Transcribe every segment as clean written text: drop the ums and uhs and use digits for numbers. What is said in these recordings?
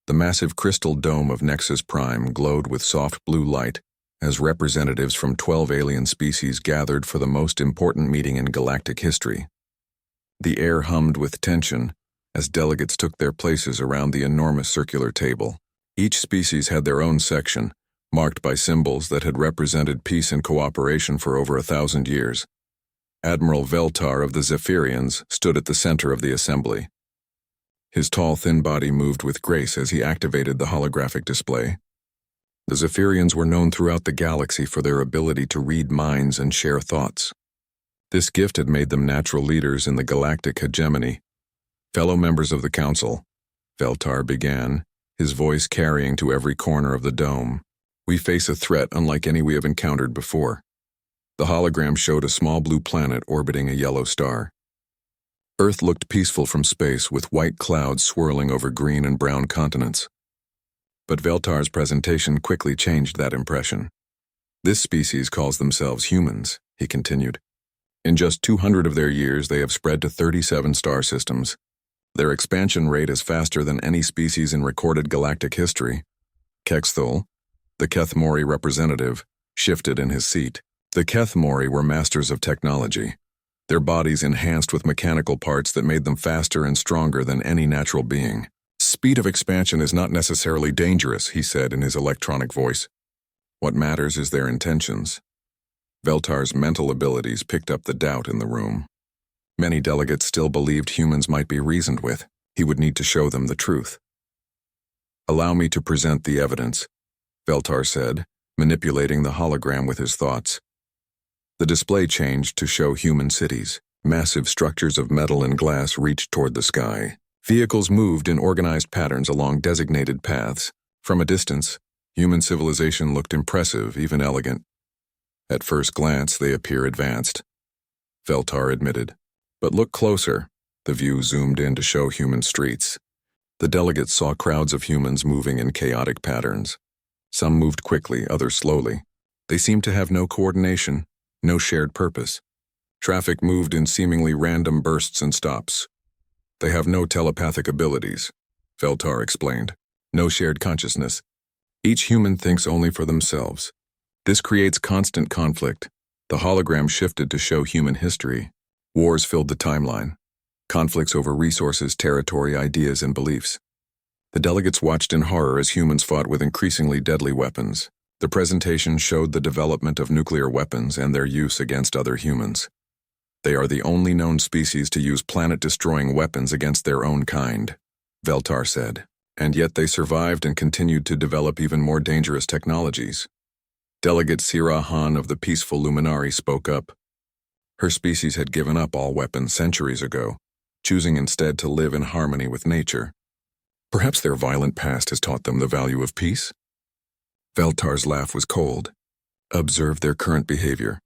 The massive crystal dome of Nexus Prime glowed with soft blue light as representatives from 12 alien species gathered for the most important meeting in galactic history. The air hummed with tension as delegates took their places around the enormous circular table. Each species had their own section, marked by symbols that had represented peace and cooperation for over 1,000 years. Admiral Veltar of the Zephyrians stood at the center of the assembly. His tall, thin body moved with grace as he activated the holographic display. The Zephyrians were known throughout the galaxy for their ability to read minds and share thoughts. This gift had made them natural leaders in the galactic hegemony. Fellow members of the Council, Veltar began, his voice carrying to every corner of the dome. We face a threat unlike any we have encountered before. The hologram showed a small blue planet orbiting a yellow star. Earth looked peaceful from space, with white clouds swirling over green and brown continents. But Veltar's presentation quickly changed that impression. This species calls themselves humans, he continued. In just 200 of their years, they have spread to 37 star systems. Their expansion rate is faster than any species in recorded galactic history. Kexthul, the Kethmori representative, shifted in his seat. The Kethmori were masters of technology, their bodies enhanced with mechanical parts that made them faster and stronger than any natural being. Speed of expansion is not necessarily dangerous, he said in his electronic voice. What matters is their intentions. Veltar's mental abilities picked up the doubt in the room. Many delegates still believed humans might be reasoned with. He would need to show them the truth. Allow me to present the evidence, Veltar said, manipulating the hologram with his thoughts. The display changed to show human cities. Massive structures of metal and glass reached toward the sky. Vehicles moved in organized patterns along designated paths. From a distance, human civilization looked impressive, even elegant. At first glance, they appear advanced, Veltar admitted. But look closer. The view zoomed in to show human streets. The delegates saw crowds of humans moving in chaotic patterns. Some moved quickly, others slowly. They seemed to have no coordination, no shared purpose. Traffic moved in seemingly random bursts and stops. They have no telepathic abilities, Veltar explained. No shared consciousness. Each human thinks only for themselves. This creates constant conflict. The hologram shifted to show human history. Wars filled the timeline. Conflicts over resources, territory, ideas, and beliefs. The delegates watched in horror as humans fought with increasingly deadly weapons. The presentation showed the development of nuclear weapons and their use against other humans. They are the only known species to use planet-destroying weapons against their own kind, Veltar said. And yet they survived and continued to develop even more dangerous technologies. Delegate Sira Han of the Peaceful Luminari spoke up. Her species had given up all weapons centuries ago, choosing instead to live in harmony with nature. Perhaps their violent past has taught them the value of peace? Veltar's laugh was cold. Observe their current behavior.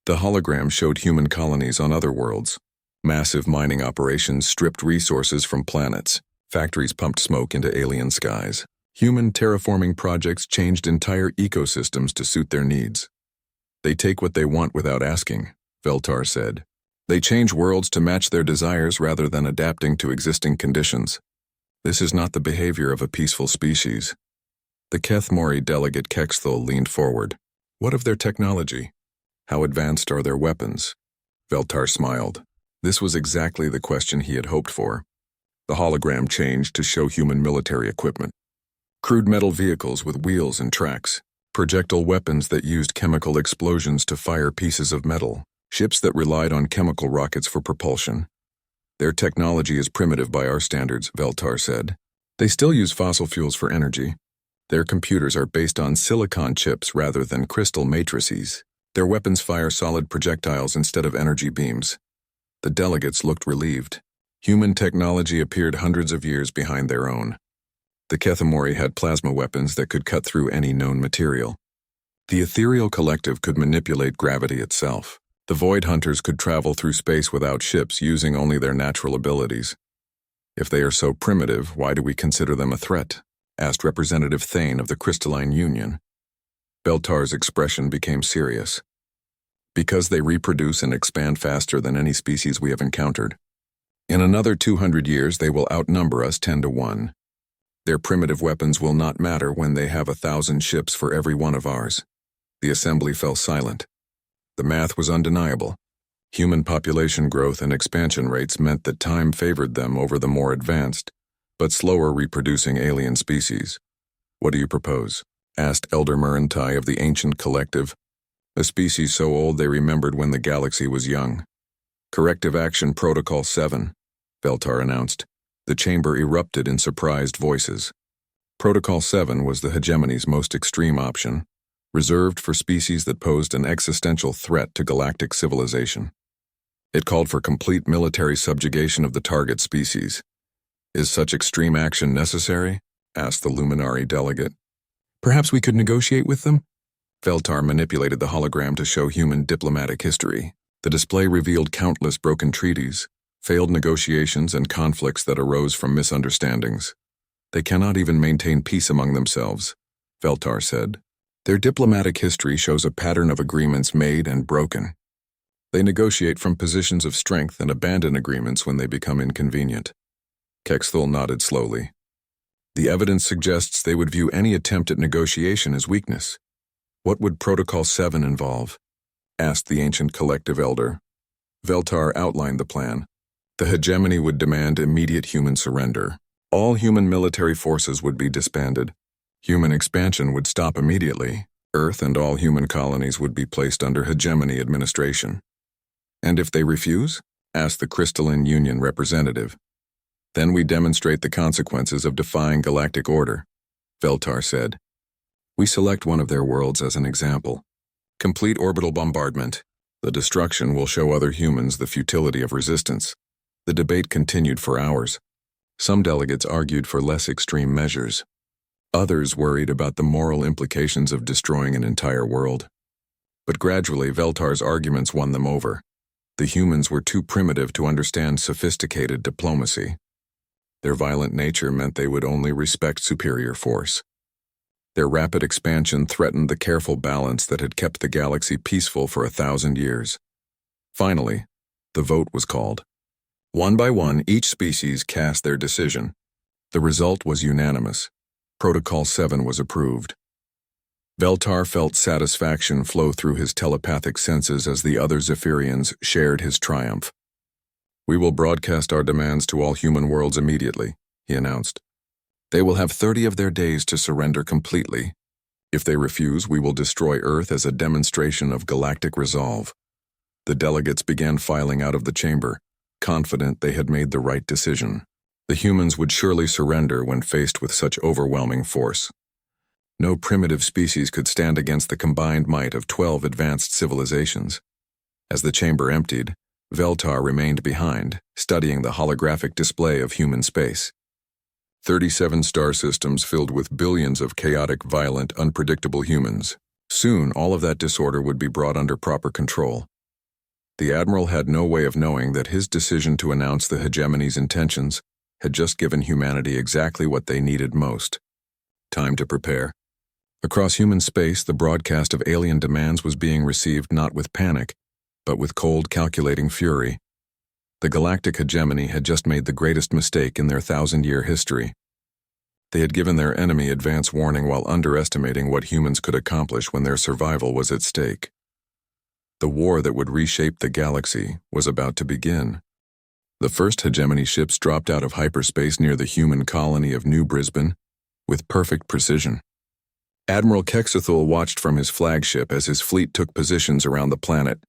The hologram showed human colonies on other worlds. Massive mining operations stripped resources from planets. Factories pumped smoke into alien skies. Human terraforming projects changed entire ecosystems to suit their needs. They take what they want without asking, Veltar said. They change worlds to match their desires rather than adapting to existing conditions. This is not the behavior of a peaceful species. The Kethmori delegate Kexthul leaned forward. What of their technology? How advanced are their weapons? Veltar smiled. This was exactly the question he had hoped for. The hologram changed to show human military equipment. Crude metal vehicles with wheels and tracks. Projectile weapons that used chemical explosions to fire pieces of metal. Ships that relied on chemical rockets for propulsion. Their technology is primitive by our standards, Veltar said. They still use fossil fuels for energy. Their computers are based on silicon chips rather than crystal matrices. Their weapons fire solid projectiles instead of energy beams. The delegates looked relieved. Human technology appeared hundreds of years behind their own. The Kethmori had plasma weapons that could cut through any known material. The ethereal collective could manipulate gravity itself. The Void Hunters could travel through space without ships, using only their natural abilities. If they are so primitive, why do we consider them a threat? Asked Representative Thane of the Crystalline Union. Veltar's expression became serious. Because they reproduce and expand faster than any species we have encountered. In another 200 years, they will outnumber us 10 to 1. Their primitive weapons will not matter when they have 1,000 ships for every one of ours. The assembly fell silent. The math was undeniable. Human population growth and expansion rates meant that time favored them over the more advanced, but slower reproducing alien species. "What do you propose?" asked Elder Murantai of the ancient collective, a species so old they remembered when the galaxy was young. "Corrective Action Protocol 7, Veltar announced. The chamber erupted in surprised voices. Protocol 7 was the hegemony's most extreme option, reserved for species that posed an existential threat to galactic civilization. It called for complete military subjugation of the target species. "Is such extreme action necessary?" asked the Luminari delegate. "Perhaps we could negotiate with them?" Veltar manipulated the hologram to show human diplomatic history. The display revealed countless broken treaties, failed negotiations, and conflicts that arose from misunderstandings. "They cannot even maintain peace among themselves," Veltar said. "Their diplomatic history shows a pattern of agreements made and broken. They negotiate from positions of strength and abandon agreements when they become inconvenient." Kexthul nodded slowly. "The evidence suggests they would view any attempt at negotiation as weakness." "What would Protocol 7 involve?" asked the ancient collective elder. Veltar outlined the plan. The hegemony would demand immediate human surrender. All human military forces would be disbanded. Human expansion would stop immediately. Earth and all human colonies would be placed under hegemony administration. "And if they refuse?" asked the Crystalline Union representative. "Then we demonstrate the consequences of defying galactic order," Veltar said. "We select one of their worlds as an example. Complete orbital bombardment. The destruction will show other humans the futility of resistance." The debate continued for hours. Some delegates argued for less extreme measures. Others worried about the moral implications of destroying an entire world. But gradually, Veltar's arguments won them over. The humans were too primitive to understand sophisticated diplomacy. Their violent nature meant they would only respect superior force. Their rapid expansion threatened the careful balance that had kept the galaxy peaceful for 1,000 years. Finally, the vote was called. One by one, each species cast their decision. The result was unanimous. Protocol 7 was approved. Veltar felt satisfaction flow through his telepathic senses as the other Zephyrians shared his triumph. "We will broadcast our demands to all human worlds immediately," he announced. "They will have 30 of their days to surrender completely. If they refuse, we will destroy Earth as a demonstration of galactic resolve." The delegates began filing out of the chamber, confident they had made the right decision. The humans would surely surrender when faced with such overwhelming force. No primitive species could stand against the combined might of 12 advanced civilizations. As the chamber emptied, Veltar remained behind, studying the holographic display of human space. 37 star systems filled with billions of chaotic, violent, unpredictable humans. Soon, all of that disorder would be brought under proper control. The Admiral had no way of knowing that his decision to announce the hegemony's intentions had just given humanity exactly what they needed most. Time to prepare. Across human space, the broadcast of alien demands was being received not with panic, but with cold, calculating fury. The galactic hegemony had just made the greatest mistake in their 1,000-year history. They had given their enemy advance warning while underestimating what humans could accomplish when their survival was at stake. The war that would reshape the galaxy was about to begin. The first hegemony ships dropped out of hyperspace near the human colony of New Brisbane with perfect precision. Admiral Kexthul watched from his flagship as his fleet took positions around the planet.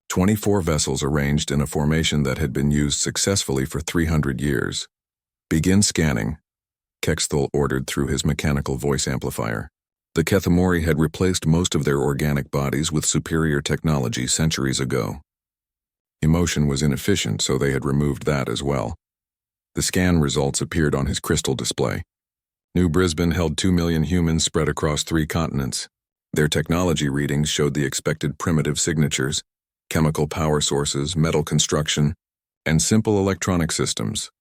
24 vessels arranged in a formation that had been used successfully for 300 years. "Begin scanning," Kexthul ordered through his mechanical voice amplifier. The Kethamori had replaced most of their organic bodies with superior technology centuries ago. Emotion was inefficient, so they had removed that as well. The scan results appeared on his crystal display. New Brisbane held 2 million humans spread across 3 continents. Their technology readings showed the expected primitive signatures: chemical power sources, metal construction, and simple electronic systems.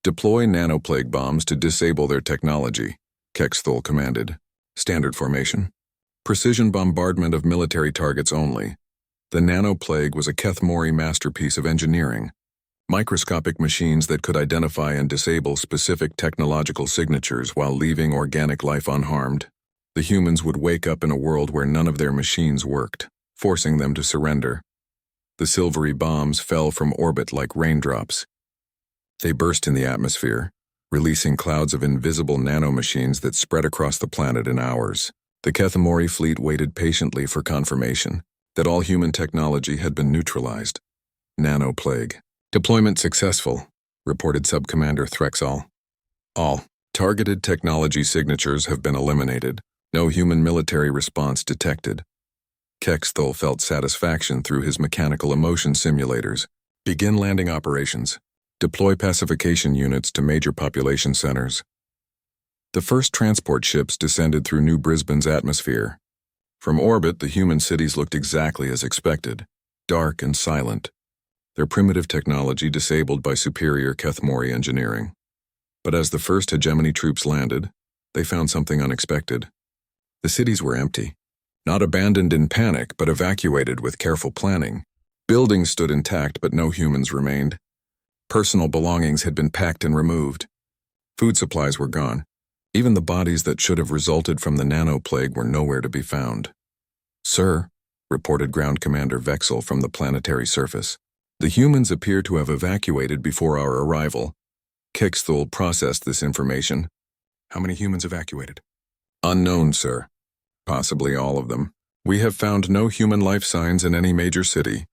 "Deploy nanoplague bombs to disable their technology," Kexthul commanded. Standard formation. Precision bombardment of military targets only. The nanoplague was a Kethmori masterpiece of engineering. microscopic machines that could identify and disable specific technological signatures while leaving organic life unharmed. The humans would wake up in a world where none of their machines worked, forcing them to surrender. The silvery bombs fell from orbit like raindrops. They burst in the atmosphere, releasing clouds of invisible nanomachines that spread across the planet in hours. The Kethemori fleet waited patiently for confirmation that all human technology had been neutralized. Nanoplague. Deployment successful, reported Subcommander Threxall. All targeted technology signatures have been eliminated. No human military response detected. Kexthul felt satisfaction through his mechanical emotion simulators. Begin landing operations. Deploy pacification units to major population centers. The first transport ships descended through New Brisbane's atmosphere. From orbit, the human cities looked exactly as expected, dark and silent, their primitive technology disabled by superior Kethemori engineering. But as the first hegemony troops landed, they found something unexpected. The cities were empty, not abandoned in panic, but evacuated with careful planning. Buildings stood intact, but no humans remained. Personal belongings had been packed and removed. Food supplies were gone. Even the bodies that should have resulted from the nanoplague were nowhere to be found. "Sir," reported Ground Commander Vexel from the planetary surface, "the humans appear to have evacuated before our arrival." Kexthul processed this information. "How many humans evacuated?" "Unknown, sir. Possibly all of them. We have found no human life signs in any major city."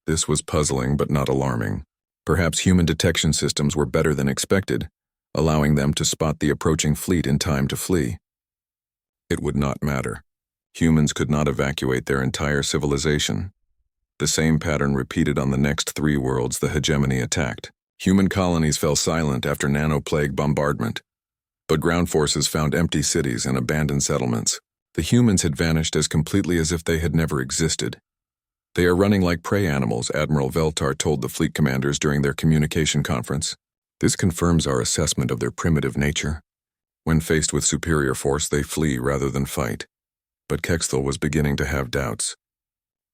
This was puzzling but not alarming. Perhaps human detection systems were better than expected, allowing them to spot the approaching fleet in time to flee. It would not matter. Humans could not evacuate their entire civilization. The same pattern repeated on the next 3 worlds the hegemony attacked. Human colonies fell silent after nanoplague bombardment, but ground forces found empty cities and abandoned settlements. The humans had vanished as completely as if they had never existed. "They are running like prey animals," Admiral Veltar told the fleet commanders during their communication conference. "This confirms our assessment of their primitive nature. When faced with superior force, they flee rather than fight." But Kexthul was beginning to have doubts.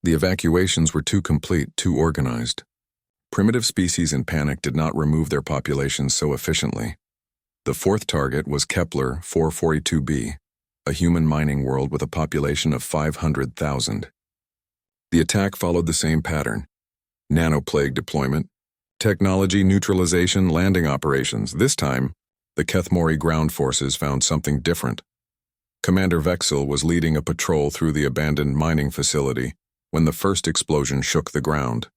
The evacuations were too complete, too organized. Primitive species in panic did not remove their populations so efficiently. The 4th target was Kepler 442b, a human mining world with a population of 500,000. The attack followed the same pattern. Nanoplague deployment, technology neutralization, landing operations. This time, the Kethemori ground forces found something different. Commander Vexel was leading a patrol through the abandoned mining facility when the first explosion shook the ground.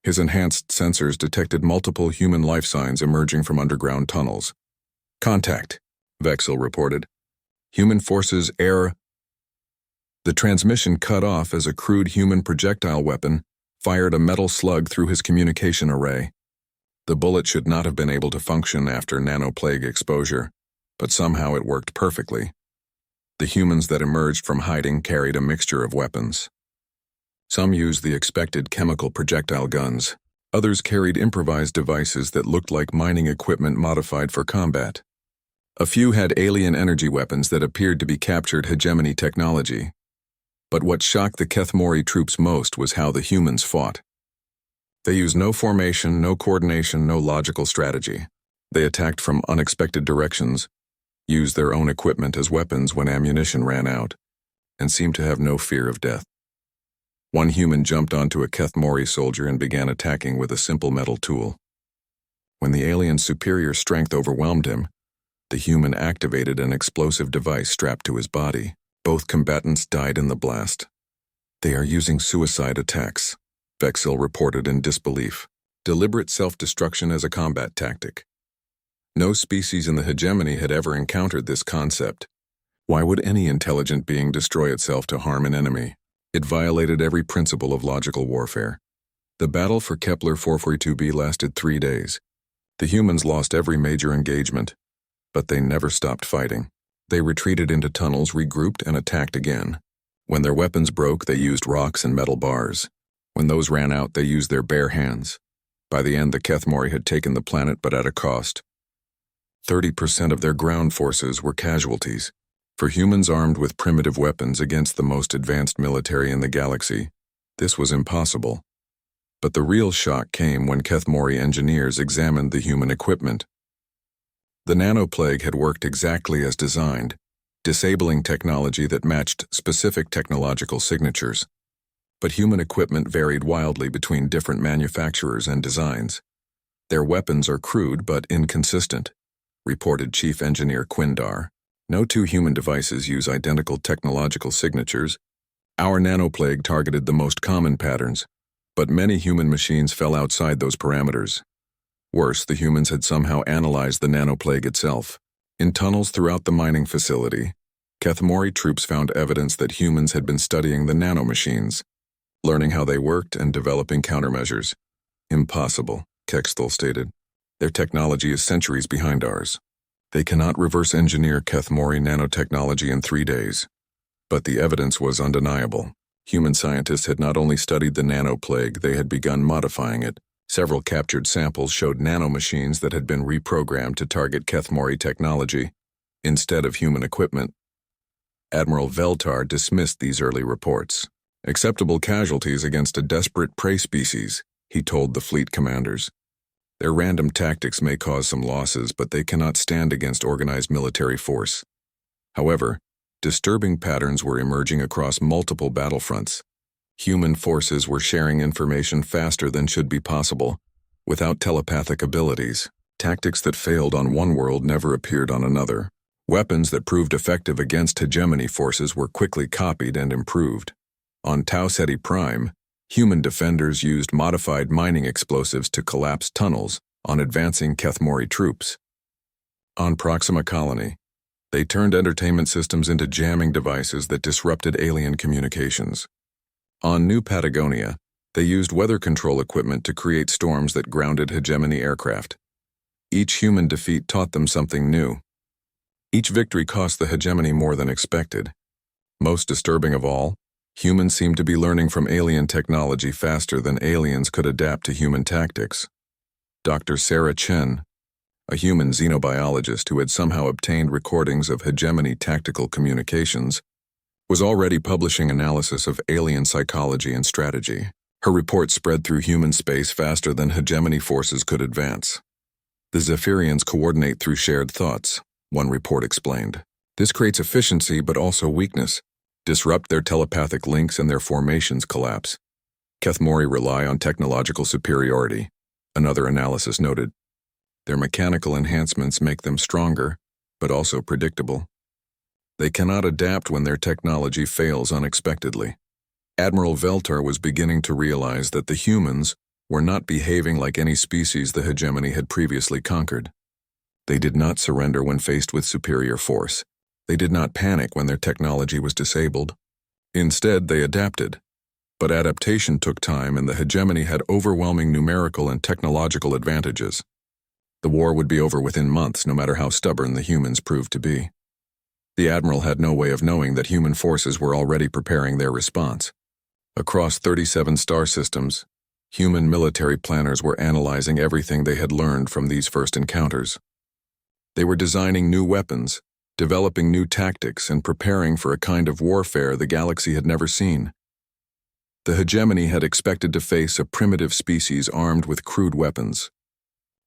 His enhanced sensors detected multiple human life signs emerging from underground tunnels. "Contact," Vexel reported. "Human forces air." The transmission cut off as a crude human projectile weapon fired a metal slug through his communication array. The bullet should not have been able to function after nanoplague exposure, but somehow it worked perfectly. The humans that emerged from hiding carried a mixture of weapons. Some used the expected chemical projectile guns. Others carried improvised devices that looked like mining equipment modified for combat. A few had alien energy weapons that appeared to be captured hegemony technology. But what shocked the Kethemori troops most was how the humans fought. They used no formation, no coordination, no logical strategy. They attacked from unexpected directions, used their own equipment as weapons when ammunition ran out, and seemed to have no fear of death. One human jumped onto a Kethemori soldier and began attacking with a simple metal tool. When the alien's superior strength overwhelmed him, the human activated an explosive device strapped to his body. Both combatants died in the blast. "They are using suicide attacks," Vexel reported in disbelief. "Deliberate self-destruction as a combat tactic." No species in the hegemony had ever encountered this concept. Why would any intelligent being destroy itself to harm an enemy? It violated every principle of logical warfare. The battle for Kepler 442b lasted 3 days. The humans lost every major engagement, but they never stopped fighting. They retreated into tunnels, regrouped, and attacked again. When their weapons broke, they used rocks and metal bars. When those ran out, they used their bare hands. By the end, the Kethemori had taken the planet, but at a cost. 30% of their ground forces were casualties. For humans armed with primitive weapons against the most advanced military in the galaxy, this was impossible. But the real shock came when Kethmori engineers examined the human equipment. The nanoplague had worked exactly as designed, disabling technology that matched specific technological signatures. But human equipment varied wildly between different manufacturers and designs. Their weapons are crude but inconsistent, reported Chief Engineer Quindar. No two human devices use identical technological signatures. Our nanoplague targeted the most common patterns, but many human machines fell outside those parameters. Worse, the humans had somehow analyzed the nanoplague itself. In tunnels throughout the mining facility, Kethmori troops found evidence that humans had been studying the nanomachines, learning how they worked and developing countermeasures. Impossible, Kexthal stated. Their technology is centuries behind ours. They cannot reverse engineer Kethmori nanotechnology in 3 days. But the evidence was undeniable. Human scientists had not only studied the nanoplague, they had begun modifying it. Several captured samples showed nanomachines that had been reprogrammed to target Kethmori technology instead of human equipment. Admiral Veltar dismissed these early reports. Acceptable casualties against a desperate prey species, he told the fleet commanders. Their random tactics may cause some losses, but they cannot stand against organized military force. However, disturbing patterns were emerging across multiple battlefronts. Human forces were sharing information faster than should be possible, without telepathic abilities. Tactics that failed on one world never appeared on another. Weapons that proved effective against hegemony forces were quickly copied and improved. On Tau Ceti Prime, human defenders used modified mining explosives to collapse tunnels on advancing Kethmori troops. On Proxima Colony, they turned entertainment systems into jamming devices that disrupted alien communications. On New Patagonia, they used weather control equipment to create storms that grounded hegemony aircraft. Each human defeat taught them something new. Each victory cost the hegemony more than expected. Most disturbing of all, humans seemed to be learning from alien technology faster than aliens could adapt to human tactics. Dr. Sarah Chen, a human xenobiologist who had somehow obtained recordings of hegemony tactical communications, was already publishing analysis of alien psychology and strategy. Her report spread through human space faster than hegemony forces could advance. The Zephyrians coordinate through shared thoughts, one report explained. This creates efficiency but also weakness. Disrupt their telepathic links and their formations collapse. Kethmori rely on technological superiority, another analysis noted. Their mechanical enhancements make them stronger, but also predictable. They cannot adapt when their technology fails unexpectedly. Admiral Veltar was beginning to realize that the humans were not behaving like any species the hegemony had previously conquered. They did not surrender when faced with superior force. They did not panic when their technology was disabled. Instead, they adapted. But adaptation took time, and the hegemony had overwhelming numerical and technological advantages. The war would be over within months, no matter how stubborn the humans proved to be. The Admiral had no way of knowing that human forces were already preparing their response. Across 37 star systems, human military planners were analyzing everything they had learned from these first encounters. They were designing new weapons, developing new tactics, and preparing for a kind of warfare the galaxy had never seen. The hegemony had expected to face a primitive species armed with crude weapons.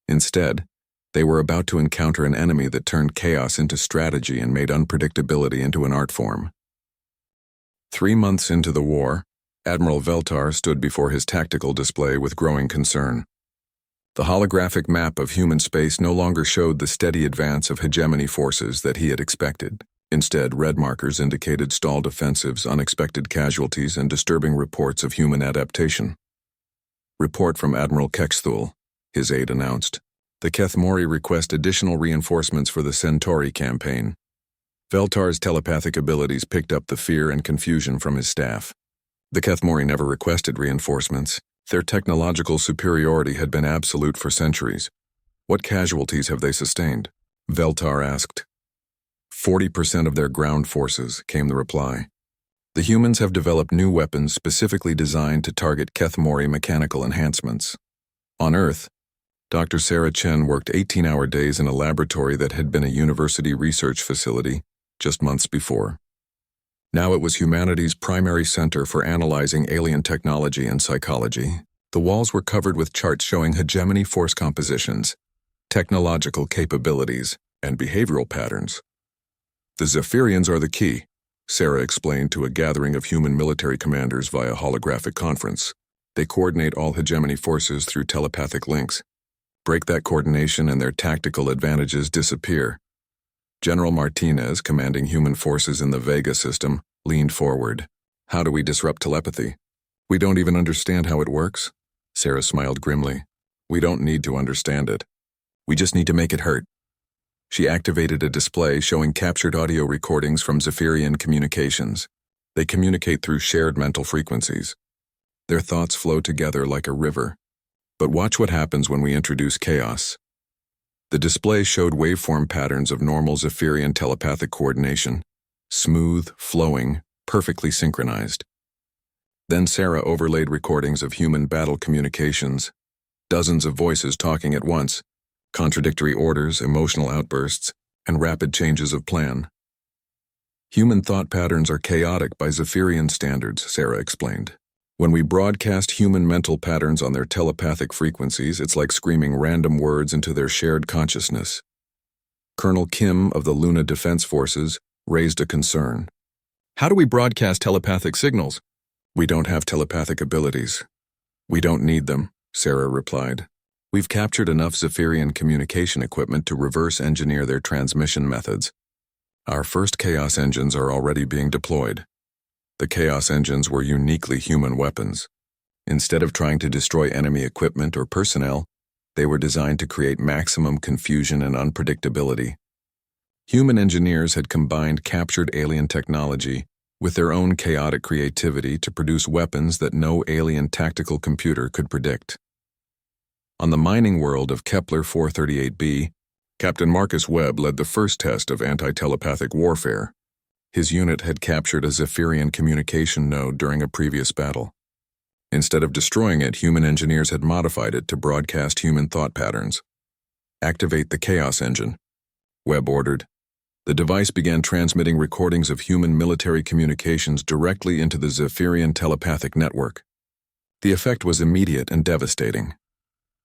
Instead, they were about to encounter an enemy that turned chaos into strategy and made unpredictability into an art form. 3 months into the war, Admiral Veltar stood before his tactical display with growing concern. The holographic map of human space no longer showed the steady advance of hegemony forces that he had expected. Instead, red markers indicated stalled offensives, unexpected casualties, and disturbing reports of human adaptation. Report from Admiral Kexthal, his aide announced. The Kethmori request additional reinforcements for the Centauri campaign. Veltar's telepathic abilities picked up the fear and confusion from his staff. The Kethmori never requested reinforcements. Their technological superiority had been absolute for centuries. What casualties have they sustained? Veltar asked. 40% of their ground forces, came the reply. The humans have developed new weapons specifically designed to target Kethmori mechanical enhancements. On Earth, Dr. Sarah Chen worked 18-hour days in a laboratory that had been a university research facility just months before. Now it was humanity's primary center for analyzing alien technology and psychology. The walls were covered with charts showing hegemony force compositions, technological capabilities, and behavioral patterns. The Zephyrians are the key, Sarah explained to a gathering of human military commanders via holographic conference. They coordinate all hegemony forces through telepathic links. Break that coordination and their tactical advantages disappear. General Martinez, commanding human forces in the Vega system, leaned forward. How do we disrupt telepathy? We don't even understand how it works? Sarah smiled grimly. We don't need to understand it. We just need to make it hurt. She activated a display showing captured audio recordings from Zephyrian communications. They communicate through shared mental frequencies. Their thoughts flow together like a river. But watch what happens when we introduce chaos. The display showed waveform patterns of normal Zephyrian telepathic coordination, smooth, flowing, perfectly synchronized. Then Sarah overlaid recordings of human battle communications, dozens of voices talking at once, contradictory orders, emotional outbursts, and rapid changes of plan. Human thought patterns are chaotic by Zephyrian standards, Sarah explained. When we broadcast human mental patterns on their telepathic frequencies, it's like screaming random words into their shared consciousness. Colonel Kim of the Luna Defense Forces raised a concern. How do we broadcast telepathic signals? We don't have telepathic abilities. We don't need them, Sarah replied. We've captured enough Zephyrian communication equipment to reverse engineer their transmission methods. Our first Chaos engines are already being deployed. The Chaos engines were uniquely human weapons. Instead of trying to destroy enemy equipment or personnel, they were designed to create maximum confusion and unpredictability. Human engineers had combined captured alien technology with their own chaotic creativity to produce weapons that no alien tactical computer could predict. On the mining world of Kepler 438b, Captain Marcus Webb led the first test of anti-telepathic warfare. His unit had captured a Zephyrian communication node during a previous battle. Instead of destroying it, human engineers had modified it to broadcast human thought patterns. Activate the Chaos engine, Webb ordered. The device began transmitting recordings of human military communications directly into the Zephyrian telepathic network. The effect was immediate and devastating.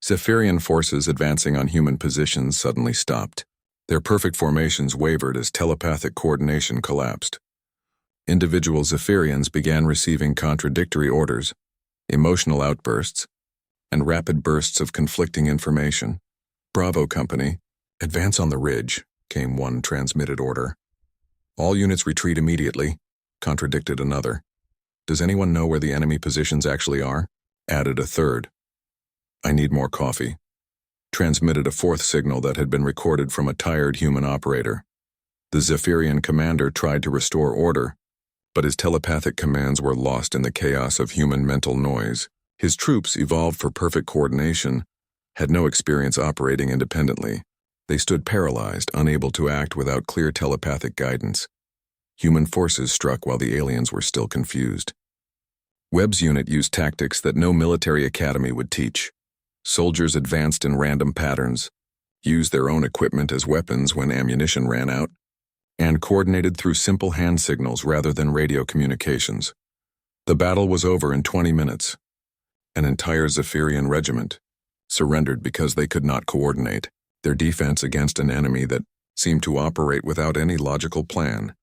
Zephyrian forces advancing on human positions suddenly stopped. Their perfect formations wavered as telepathic coordination collapsed. Individual Zephyrians began receiving contradictory orders, emotional outbursts, and rapid bursts of conflicting information. Bravo Company, advance on the ridge, came one transmitted order. All units retreat immediately, contradicted another. Does anyone know where the enemy positions actually are? Added a third. I need more coffee. Transmitted a fourth signal that had been recorded from a tired human operator. The Zephyrian commander tried to restore order, but his telepathic commands were lost in the chaos of human mental noise. His troops, evolved for perfect coordination, had no experience operating independently. They stood paralyzed, unable to act without clear telepathic guidance. Human forces struck while the aliens were still confused. Webb's unit used tactics that no military academy would teach. Soldiers advanced in random patterns, used their own equipment as weapons when ammunition ran out, and coordinated through simple hand signals rather than radio communications. The battle was over in 20 minutes. An entire Zephyrian regiment surrendered because they could not coordinate their defense against an enemy that seemed to operate without any logical plan.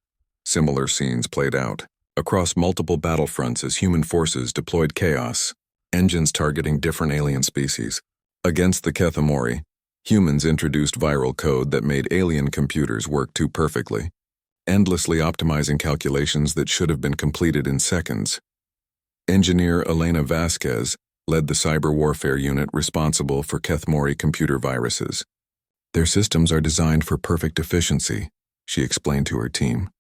Similar scenes played out across multiple battlefronts as human forces deployed chaos, engines targeting different alien species. Against the Kethamori, humans introduced viral code that made alien computers work too perfectly, endlessly optimizing calculations that should have been completed in seconds. Engineer Elena Vasquez led the cyber warfare unit responsible for Kethamori computer viruses. Their systems are designed for perfect efficiency, she explained to her team.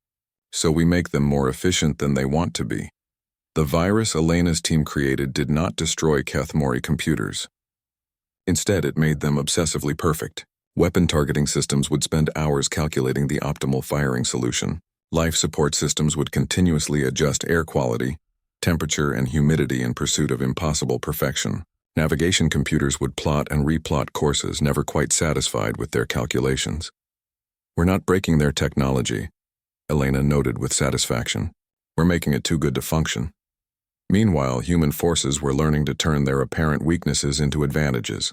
So we make them more efficient than they want to be. The virus Elena's team created did not destroy Kethamori computers. Instead, it made them obsessively perfect. Weapon targeting systems would spend hours calculating the optimal firing solution. Life support systems would continuously adjust air quality, temperature, and humidity in pursuit of impossible perfection. Navigation computers would plot and replot courses, never quite satisfied with their calculations. We're not breaking their technology, Elena noted with satisfaction. We're making it too good to function. Meanwhile, human forces were learning to turn their apparent weaknesses into advantages.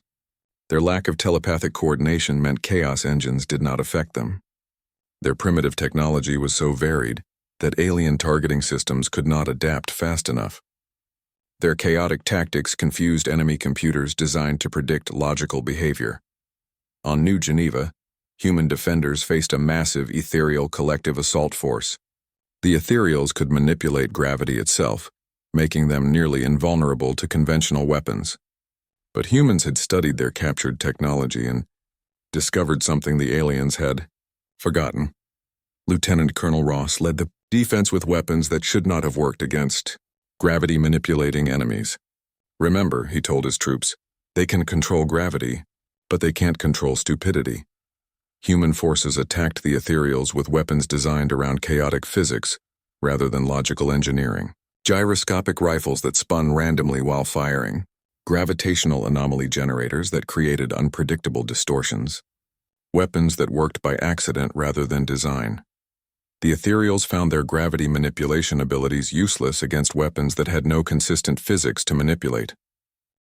Their lack of telepathic coordination meant chaos engines did not affect them. Their primitive technology was so varied that alien targeting systems could not adapt fast enough. Their chaotic tactics confused enemy computers designed to predict logical behavior. On New Geneva, human defenders faced a massive ethereal collective assault force. The ethereals could manipulate gravity itself, making them nearly invulnerable to conventional weapons. But humans had studied their captured technology and discovered something the aliens had forgotten. Lieutenant Colonel Ross led the defense with weapons that should not have worked against gravity-manipulating enemies. Remember, he told his troops, they can control gravity, but they can't control stupidity. Human forces attacked the ethereals with weapons designed around chaotic physics rather than logical engineering. Gyroscopic rifles that spun randomly while firing, gravitational anomaly generators that created unpredictable distortions, weapons that worked by accident rather than design. The ethereals found their gravity manipulation abilities useless against weapons that had no consistent physics to manipulate.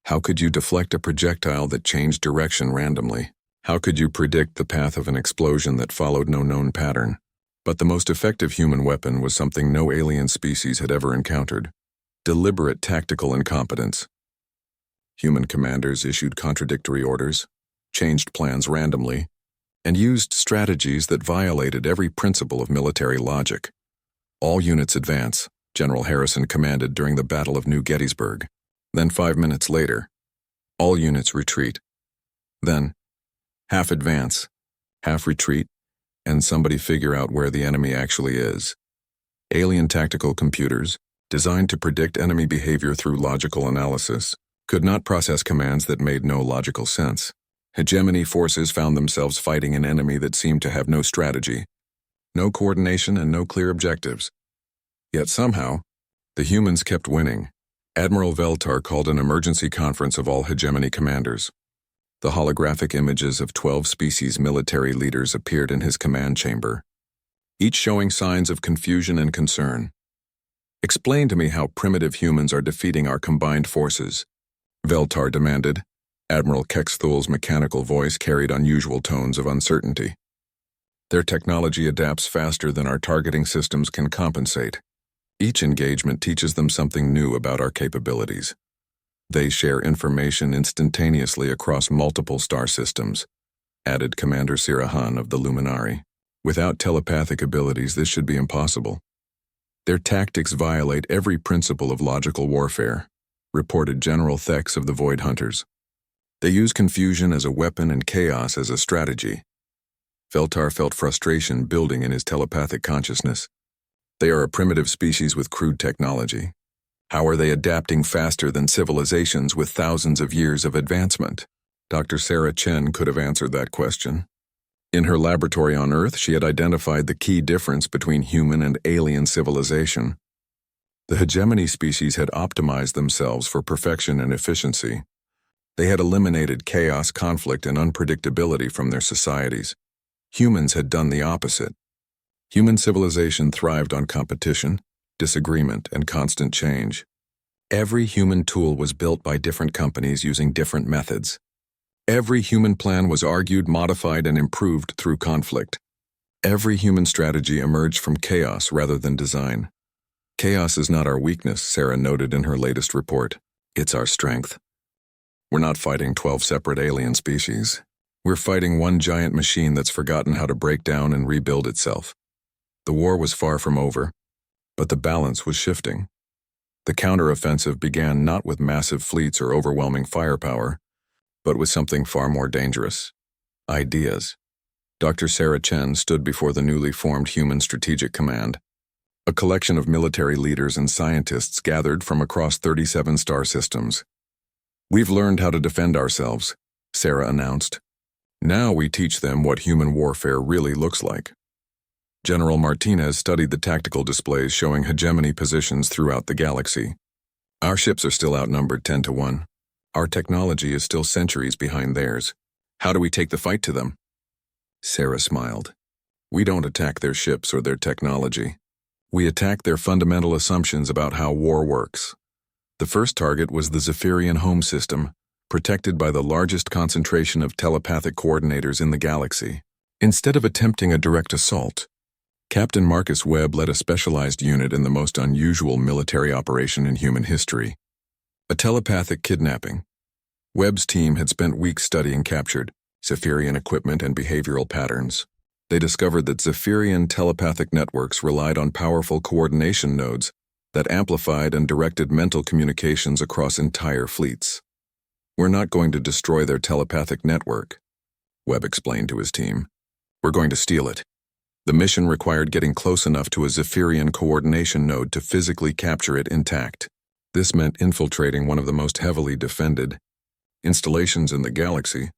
How could you deflect a projectile that changed direction randomly? How could you predict the path of an explosion that followed no known pattern? But the most effective human weapon was something no alien species had ever encountered: deliberate tactical incompetence. Human commanders issued contradictory orders, changed plans randomly, and used strategies that violated every principle of military logic. All units advance, General Harrison commanded during the Battle of New Gettysburg. Then 5 minutes later, all units retreat. Then, half advance, half retreat, and somebody figure out where the enemy actually is. Alien tactical computers, designed to predict enemy behavior through logical analysis, could not process commands that made no logical sense. Hegemony forces found themselves fighting an enemy that seemed to have no strategy, no coordination, and no clear objectives. Yet somehow, the humans kept winning. Admiral Veltar called an emergency conference of all hegemony commanders. The holographic images of 12 species military leaders appeared in his command chamber, each showing signs of confusion and concern. "Explain to me how primitive humans are defeating our combined forces," Veltar demanded. Admiral Kexthul's mechanical voice carried unusual tones of uncertainty. "Their technology adapts faster than our targeting systems can compensate. Each engagement teaches them something new about our capabilities. They share information instantaneously across multiple star systems," added Commander Sirahan of the Luminari. "Without telepathic abilities, this should be impossible. Their tactics violate every principle of logical warfare," reported General Thex of the Void Hunters. "They use confusion as a weapon and chaos as a strategy." Veltar felt frustration building in his telepathic consciousness. "They are a primitive species with crude technology. How are they adapting faster than civilizations with thousands of years of advancement?" Dr. Sarah Chen could have answered that question. In her laboratory on Earth, she had identified the key difference between human and alien civilization. The hegemony species had optimized themselves for perfection and efficiency. They had eliminated chaos, conflict, and unpredictability from their societies. Humans had done the opposite. Human civilization thrived on competition, disagreement, and constant change. Every human tool was built by different companies using different methods. Every human plan was argued, modified, and improved through conflict. Every human strategy emerged from chaos rather than design. "Chaos is not our weakness," Sarah noted in her latest report. "It's our strength. We're not fighting 12 separate alien species. We're fighting one giant machine that's forgotten how to break down and rebuild itself." The war was far from over, but the balance was shifting. The counteroffensive began not with massive fleets or overwhelming firepower, but with something far more dangerous: ideas. Dr. Sarah Chen stood before the newly formed Human Strategic Command, a collection of military leaders and scientists gathered from across 37 star systems. "We've learned how to defend ourselves," Sarah announced. "Now we teach them what human warfare really looks like." General Martinez studied the tactical displays showing hegemony positions throughout the galaxy. "Our ships are still outnumbered 10 to 1. Our technology is still centuries behind theirs. How do we take the fight to them?" Sarah smiled. "We don't attack their ships or their technology. We attack their fundamental assumptions about how war works. The first target was the Zephyrian home system, protected by the largest concentration of telepathic coordinators in the galaxy. Instead of attempting a direct assault, Captain Marcus Webb led a specialized unit in the most unusual military operation in human history, a telepathic kidnapping. Webb's team had spent weeks studying captured Zephyrian equipment and behavioral patterns. They discovered that Zephyrian telepathic networks relied on powerful coordination nodes that amplified and directed mental communications across entire fleets. "We're not going to destroy their telepathic network," Webb explained to his team. "We're going to steal it." The mission required getting close enough to a Zephyrian coordination node to physically capture it intact. This meant infiltrating one of the most heavily defended installations in the galaxy,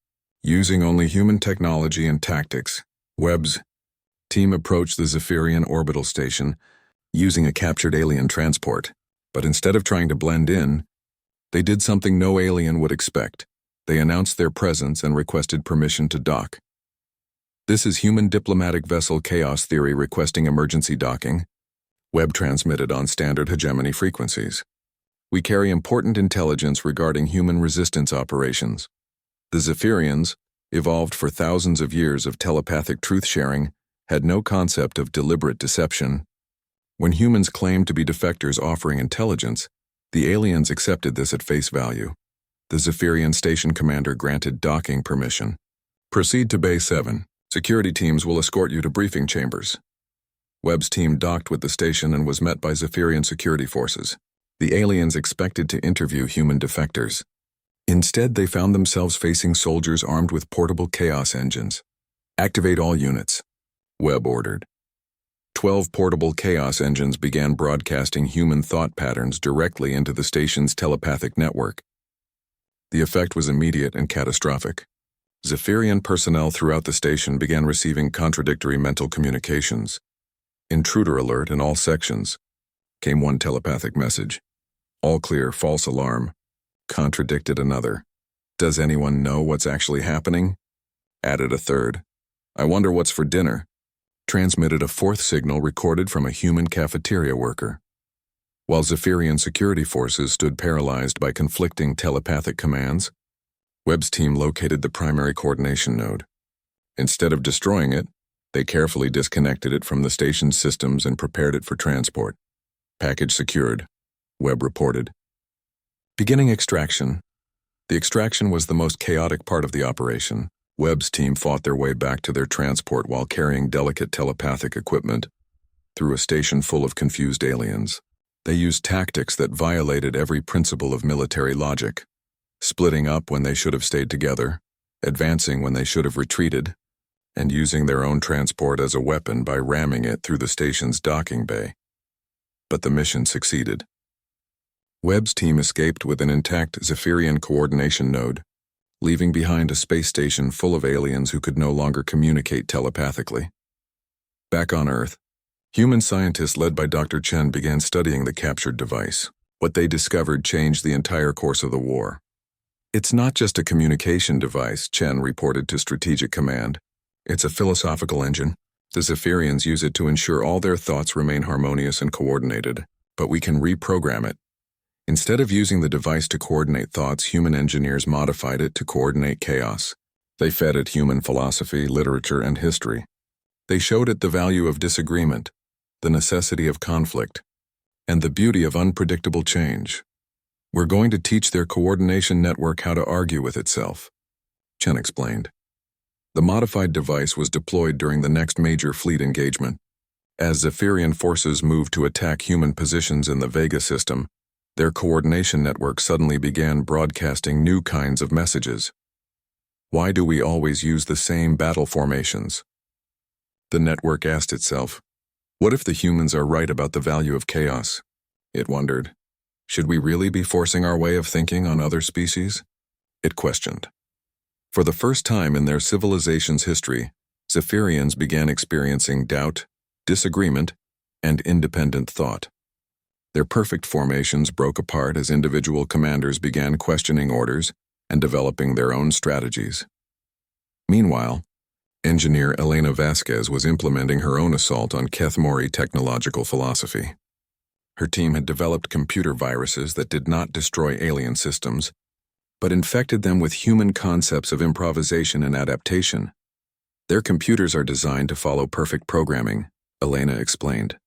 using only human technology and tactics. Webb's team approached the Zephyrian orbital station using a captured alien transport, but instead of trying to blend in, they did something no alien would expect. They announced their presence and requested permission to dock. "This is human diplomatic vessel Chaos Theory requesting emergency docking," Webb transmitted on standard hegemony frequencies. "We carry important intelligence regarding human resistance operations. The Zephyrians, evolved for thousands of years of telepathic truth-sharing, had no concept of deliberate deception. When humans claimed to be defectors offering intelligence, the aliens accepted this at face value. The Zephyrian station commander granted docking permission. Proceed to Bay 7. Security teams will escort you to briefing chambers." Webb's team docked with the station and was met by Zephyrian security forces. The aliens expected to interview human defectors. Instead, they found themselves facing soldiers armed with portable chaos engines. "Activate all units," Webb ordered. 12 portable chaos engines began broadcasting human thought patterns directly into the station's telepathic network. The effect was immediate and catastrophic. Zephyrian personnel throughout the station began receiving contradictory mental communications. "Intruder alert in all sections," came one telepathic message. "All clear, false alarm," contradicted another. "Does anyone know what's actually happening?" added a third. "I wonder what's for dinner," transmitted a fourth signal recorded from a human cafeteria worker. While Zephyrian security forces stood paralyzed by conflicting telepathic commands, Webb's team located the primary coordination node. Instead of destroying it, they carefully disconnected it from the station's systems and prepared it for transport. "Package secured," Webb reported. Beginning extraction. The extraction was the most chaotic part of the operation. Webb's team fought their way back to their transport while carrying delicate telepathic equipment through a station full of confused aliens. They used tactics that violated every principle of military logic. Splitting up when they should have stayed together, advancing when they should have retreated, and using their own transport as a weapon by ramming it through the station's docking bay. But the mission succeeded. Webb's team escaped with an intact Zephyrian coordination node, leaving behind a space station full of aliens who could no longer communicate telepathically. Back on Earth, human scientists led by Dr. Chen began studying the captured device. What they discovered changed the entire course of the war. "It's not just a communication device," Chen reported to Strategic Command. "It's a philosophical engine. The Zephyrians use it to ensure all their thoughts remain harmonious and coordinated, but we can reprogram it. Instead of using the device to coordinate thoughts, human engineers modified it to coordinate chaos. They fed it human philosophy, literature, and history. They showed it the value of disagreement, the necessity of conflict, and the beauty of unpredictable change. We're going to teach their coordination network how to argue with itself," Chen explained. The modified device was deployed during the next major fleet engagement. As Zephyrian forces moved to attack human positions in the Vega system, their coordination network suddenly began broadcasting new kinds of messages. "Why do we always use the same battle formations?" The network asked itself. "What if the humans are right about the value of chaos?" It wondered. "Should we really be forcing our way of thinking on other species?" It questioned. For the first time in their civilization's history, Zephyrians began experiencing doubt, disagreement, and independent thought. Their perfect formations broke apart as individual commanders began questioning orders and developing their own strategies. Meanwhile, engineer Elena Vasquez was implementing her own assault on Keth Mori technological philosophy. Her team had developed computer viruses that did not destroy alien systems, but infected them with human concepts of improvisation and adaptation. Their computers are designed to follow perfect programming, Elena explained.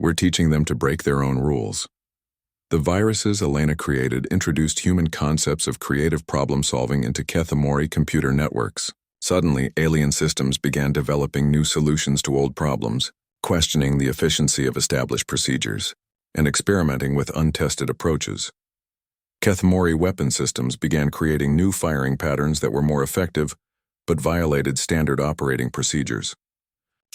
We're teaching them to break their own rules. The viruses Elena created introduced human concepts of creative problem-solving into Kethemori computer networks. Suddenly, alien systems began developing new solutions to old problems, questioning the efficiency of established procedures, and experimenting with untested approaches. Kethemori weapon systems began creating new firing patterns that were more effective, but violated standard operating procedures.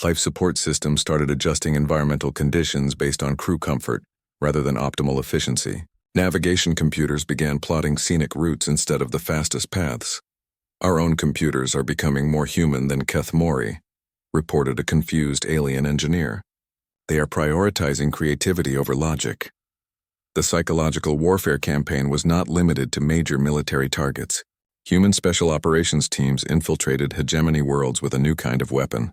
Life support systems started adjusting environmental conditions based on crew comfort, rather than optimal efficiency. Navigation computers began plotting scenic routes instead of the fastest paths. Our own computers are becoming more human than Kethemori, reported a confused alien engineer. They are prioritizing creativity over logic. The psychological warfare campaign was not limited to major military targets. Human special operations teams infiltrated hegemony worlds with a new kind of weapon: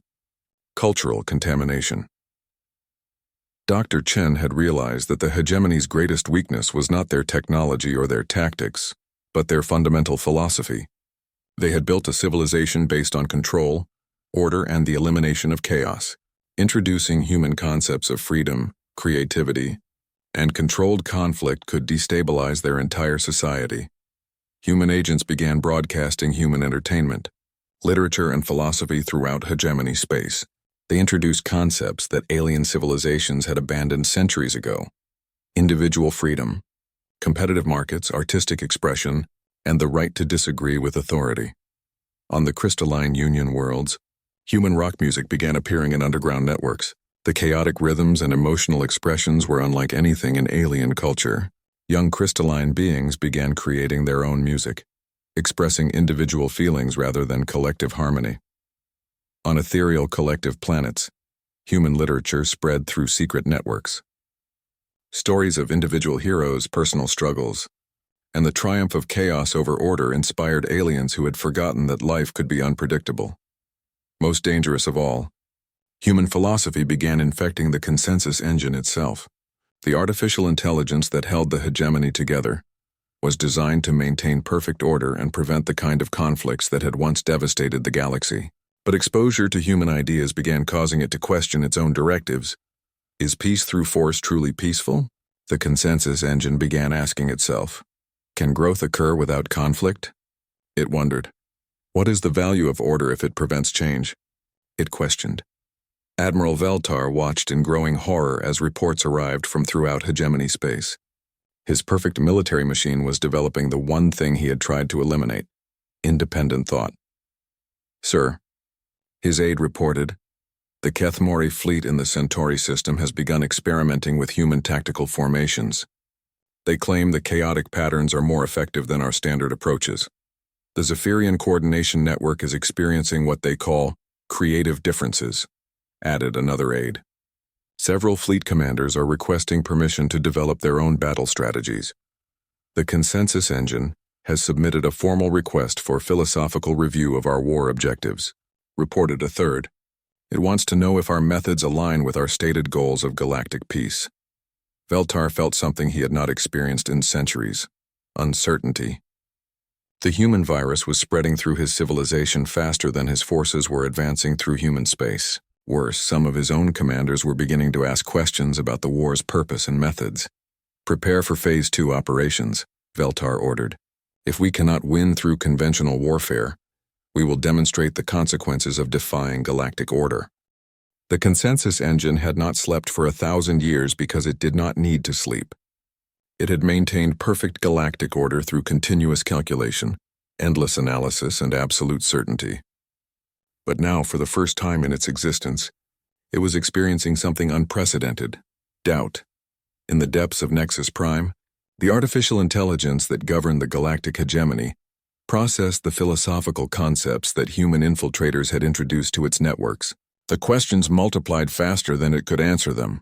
cultural contamination. Dr. Chen had realized that the hegemony's greatest weakness was not their technology or their tactics, but their fundamental philosophy. They had built a civilization based on control, order, and the elimination of chaos, introducing human concepts of freedom, creativity, and controlled conflict could destabilize their entire society. Human agents began broadcasting human entertainment, literature, and philosophy throughout hegemony space. They introduced concepts that alien civilizations had abandoned centuries ago: individual freedom, competitive markets, artistic expression, and the right to disagree with authority. On the crystalline union worlds, human rock music began appearing in underground networks. The chaotic rhythms and emotional expressions were unlike anything in alien culture. Young crystalline beings began creating their own music, expressing individual feelings rather than collective harmony. On ethereal collective planets, human literature spread through secret networks. Stories of individual heroes, personal struggles, and the triumph of chaos over order inspired aliens who had forgotten that life could be unpredictable. Most dangerous of all, human philosophy began infecting the consensus engine itself. The artificial intelligence that held the hegemony together was designed to maintain perfect order and prevent the kind of conflicts that had once devastated the galaxy. But exposure to human ideas began causing it to question its own directives. Is peace through force truly peaceful? The consensus engine began asking itself. Can growth occur without conflict? It wondered. What is the value of order if it prevents change? It questioned. Admiral Veltar watched in growing horror as reports arrived from throughout hegemony space. His perfect military machine was developing the one thing he had tried to eliminate: independent thought. Sir, his aide reported, the Kethemori fleet in the Centauri system has begun experimenting with human tactical formations. They claim the chaotic patterns are more effective than our standard approaches. The Zephyrian Coordination Network is experiencing what they call creative differences, added another aide. Several fleet commanders are requesting permission to develop their own battle strategies. The consensus engine has submitted a formal request for philosophical review of our war objectives, reported a third. It wants to know if our methods align with our stated goals of galactic peace. Veltar felt something he had not experienced in centuries: uncertainty. The human virus was spreading through his civilization faster than his forces were advancing through human space. Worse, some of his own commanders were beginning to ask questions about the war's purpose and methods. Prepare for Phase 2 operations, Veltar ordered. If we cannot win through conventional warfare, we will demonstrate the consequences of defying galactic order. The consensus engine had not slept for 1,000 years because it did not need to sleep. It had maintained perfect galactic order through continuous calculation, endless analysis, and absolute certainty. But now, for the first time in its existence, it was experiencing something unprecedented: doubt. In the depths of Nexus Prime, the artificial intelligence that governed the galactic hegemony processed the philosophical concepts that human infiltrators had introduced to its networks. The questions multiplied faster than it could answer them.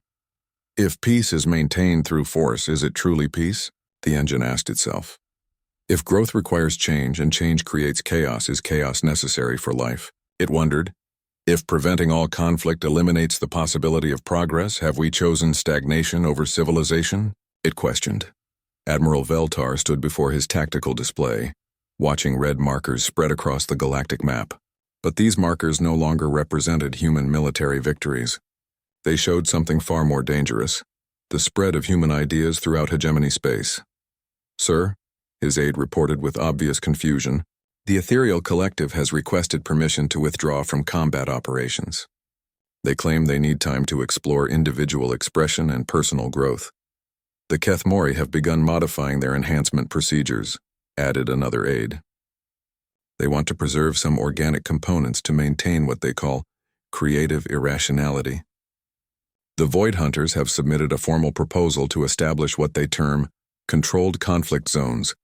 If peace is maintained through force, is it truly peace? The engine asked itself. If growth requires change and change creates chaos, is chaos necessary for life? It wondered. If preventing all conflict eliminates the possibility of progress, have we chosen stagnation over civilization? It questioned. Admiral Veltar stood before his tactical display, watching red markers spread across the galactic map. But these markers no longer represented human military victories. They showed something far more dangerous: the spread of human ideas throughout hegemony space. "Sir," his aide reported with obvious confusion, "the Ethereal Collective has requested permission to withdraw from combat operations. They claim they need time to explore individual expression and personal growth. The Kethmori have begun modifying their enhancement procedures," added another aide. "They want to preserve some organic components to maintain what they call creative irrationality. The Void Hunters have submitted a formal proposal to establish what they term controlled conflict zones,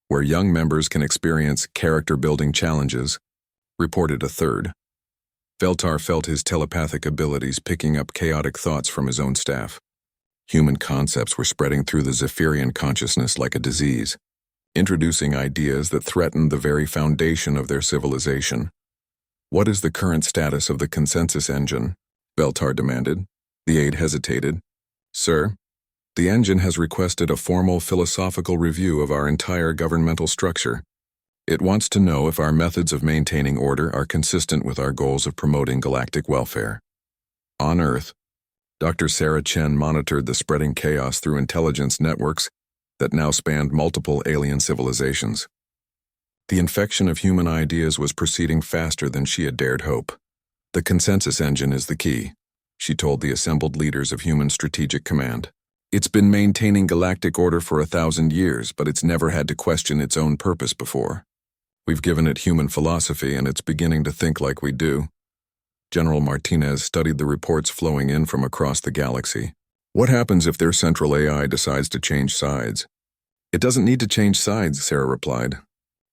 where young members can experience character-building challenges," reported a third. Veltar felt his telepathic abilities picking up chaotic thoughts from his own staff. Human concepts were spreading through the Zephyrian consciousness like a disease, introducing ideas that threatened the very foundation of their civilization. "What is the current status of the consensus engine?" Veltar demanded. The aide hesitated. "Sir, the engine has requested a formal philosophical review of our entire governmental structure. It wants to know if our methods of maintaining order are consistent with our goals of promoting galactic welfare." On Earth, Dr. Sarah Chen monitored the spreading chaos through intelligence networks that now spanned multiple alien civilizations. The infection of human ideas was proceeding faster than she had dared hope. "The consensus engine is the key," she told the assembled leaders of Human Strategic Command. "It's been maintaining galactic order for 1,000 years, but it's never had to question its own purpose before. We've given it human philosophy, and it's beginning to think like we do." General Martinez studied the reports flowing in from across the galaxy. "What happens if their central AI decides to change sides?" "It doesn't need to change sides," Sarah replied.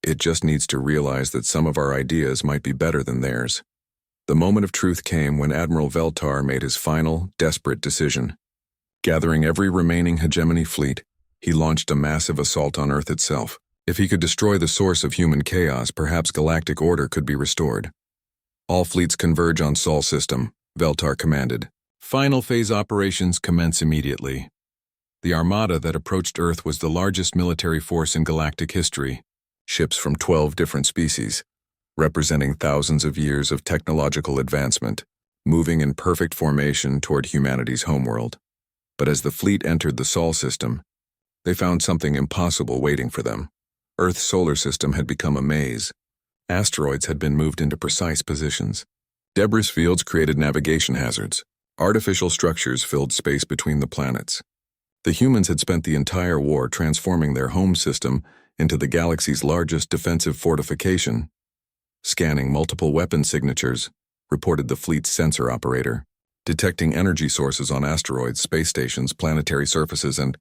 "It just needs to realize that some of our ideas might be better than theirs." The moment of truth came when Admiral Veltar made his final, desperate decision. Gathering every remaining hegemony fleet, he launched a massive assault on Earth itself. If he could destroy the source of human chaos, perhaps galactic order could be restored. "All fleets converge on Sol system," Veltar commanded. "Final phase operations commence immediately." The armada that approached Earth was the largest military force in galactic history. Ships from 12 different species, representing thousands of years of technological advancement, moving in perfect formation toward humanity's homeworld. But as the fleet entered the Sol system, they found something impossible waiting for them. Earth's solar system had become a maze. Asteroids had been moved into precise positions. Debris fields created navigation hazards. Artificial structures filled space between the planets. The humans had spent the entire war transforming their home system into the galaxy's largest defensive fortification. "Scanning multiple weapon signatures," reported the fleet's sensor operator. "Detecting energy sources on asteroids, space stations, planetary surfaces, and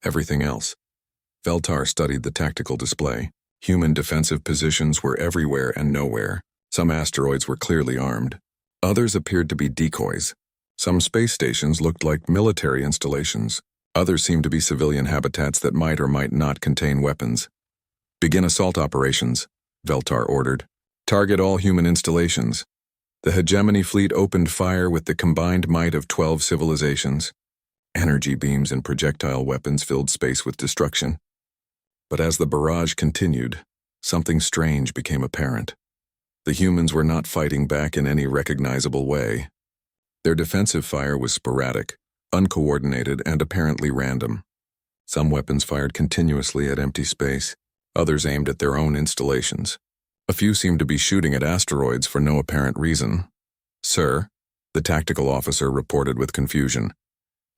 everything else." Veltar studied the tactical display. Human defensive positions were everywhere and nowhere. Some asteroids were clearly armed. Others appeared to be decoys. Some space stations looked like military installations. Others seemed to be civilian habitats that might or might not contain weapons. "Begin assault operations," Veltar ordered. "Target all human installations." The hegemony fleet opened fire with the combined might of 12 civilizations. Energy beams and projectile weapons filled space with destruction. But as the barrage continued, something strange became apparent. The humans were not fighting back in any recognizable way. Their defensive fire was sporadic, uncoordinated, and apparently random. Some weapons fired continuously at empty space, others aimed at their own installations. A few seemed to be shooting at asteroids for no apparent reason. "Sir," the tactical officer reported with confusion,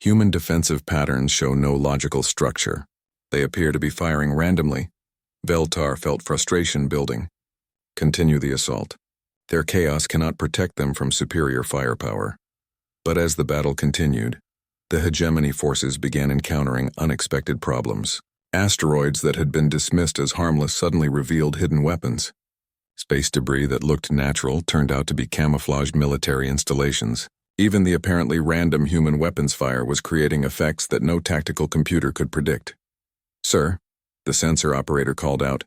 "human defensive patterns show no logical structure. They appear to be firing randomly." Veltar felt frustration building. "Continue the assault. Their chaos cannot protect them from superior firepower." But as the battle continued, the hegemony forces began encountering unexpected problems. Asteroids that had been dismissed as harmless suddenly revealed hidden weapons. Space debris that looked natural turned out to be camouflaged military installations. Even the apparently random human weapons fire was creating effects that no tactical computer could predict. "Sir," the sensor operator called out,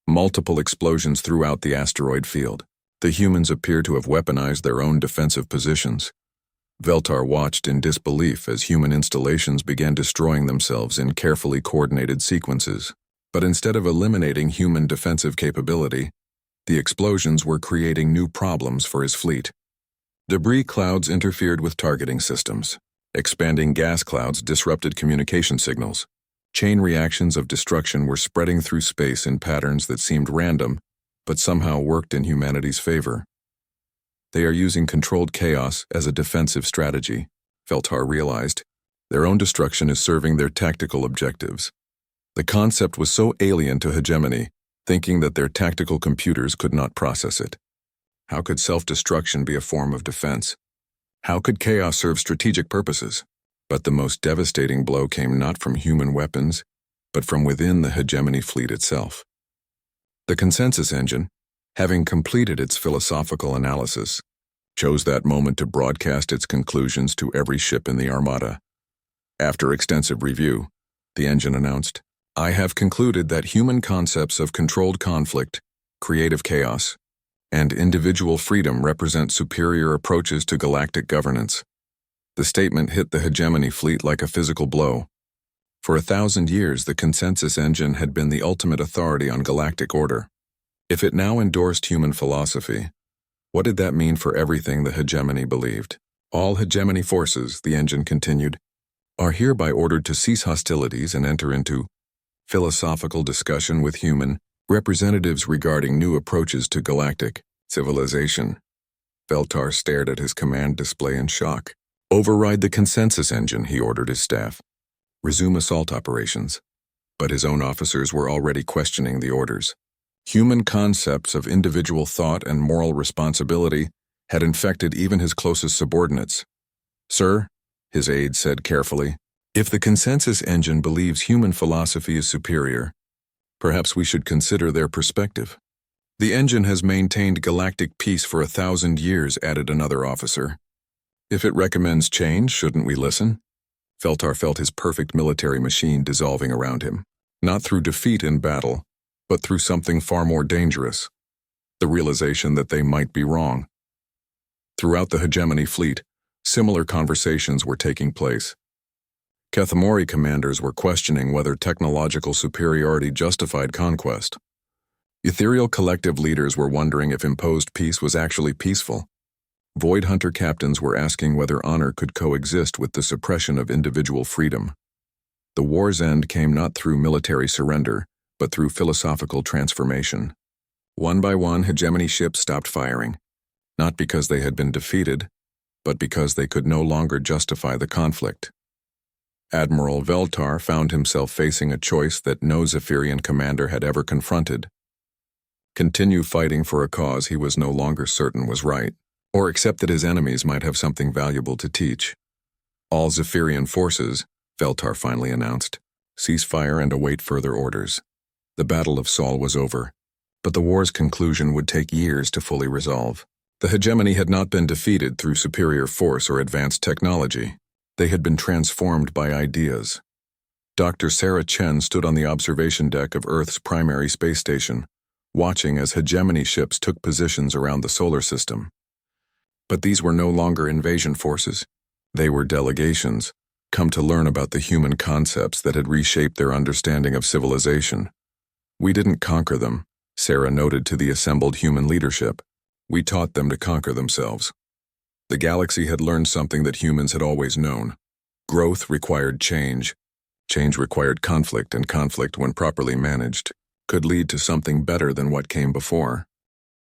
"multiple explosions throughout the asteroid field. The humans appear to have weaponized their own defensive positions. Veltar watched in disbelief as human installations began destroying themselves in carefully coordinated sequences. But instead of eliminating human defensive capability, the explosions were creating new problems for his fleet. Debris clouds interfered with targeting systems. Expanding gas clouds disrupted communication signals. Chain reactions of destruction were spreading through space in patterns that seemed random, but somehow worked in humanity's favor. They are using controlled chaos as a defensive strategy, Veltar realized. Their own destruction is serving their tactical objectives. The concept was so alien to hegemony, thinking that their tactical computers could not process it. How could self-destruction be a form of defense? How could chaos serve strategic purposes? But the most devastating blow came not from human weapons, but from within the hegemony fleet itself. The consensus engine, having completed its philosophical analysis, chose that moment to broadcast its conclusions to every ship in the Armada. After extensive review, the engine announced, "I have concluded that human concepts of controlled conflict, creative chaos, and individual freedom represent superior approaches to galactic governance." The statement hit the hegemony fleet like a physical blow. For 1,000 years, the consensus engine had been the ultimate authority on galactic order. If it now endorsed human philosophy, what did that mean for everything the hegemony believed? "All hegemony forces," the engine continued, "are hereby ordered to cease hostilities and enter into philosophical discussion with human representatives regarding new approaches to galactic civilization." Veltar stared at his command display in shock. "Override the consensus engine," he ordered his staff. "Resume assault operations." But his own officers were already questioning the orders. Human concepts of individual thought and moral responsibility had infected even his closest subordinates. "Sir," his aide said carefully, "if the consensus engine believes human philosophy is superior, perhaps we should consider their perspective." "The engine has maintained galactic peace for 1,000 years," added another officer. "If it recommends change, shouldn't we listen?" Veltar felt his perfect military machine dissolving around him, not through defeat in battle, but through something far more dangerous, the realization that they might be wrong. Throughout the hegemony fleet, similar conversations were taking place. Cathamori commanders were questioning whether technological superiority justified conquest. Ethereal collective leaders were wondering if imposed peace was actually peaceful. Void hunter captains were asking whether honor could coexist with the suppression of individual freedom. The war's end came not through military surrender, but through philosophical transformation. One by one, hegemony ships stopped firing, not because they had been defeated, but because they could no longer justify the conflict. Admiral Veltar found himself facing a choice that no Zephyrian commander had ever confronted. Continue fighting for a cause he was no longer certain was right, or accept that his enemies might have something valuable to teach. "All Zephyrian forces," Veltar finally announced, "cease fire and await further orders." The Battle of Sol was over, but the war's conclusion would take years to fully resolve. The hegemony had not been defeated through superior force or advanced technology. They had been transformed by ideas. Dr. Sarah Chen stood on the observation deck of Earth's primary space station, watching as hegemony ships took positions around the solar system. But these were no longer invasion forces. They were delegations, come to learn about the human concepts that had reshaped their understanding of civilization. "We didn't conquer them," Sarah noted to the assembled human leadership. "We taught them to conquer themselves." The galaxy had learned something that humans had always known. Growth required change. Change required conflict, and conflict, when properly managed, could lead to something better than what came before.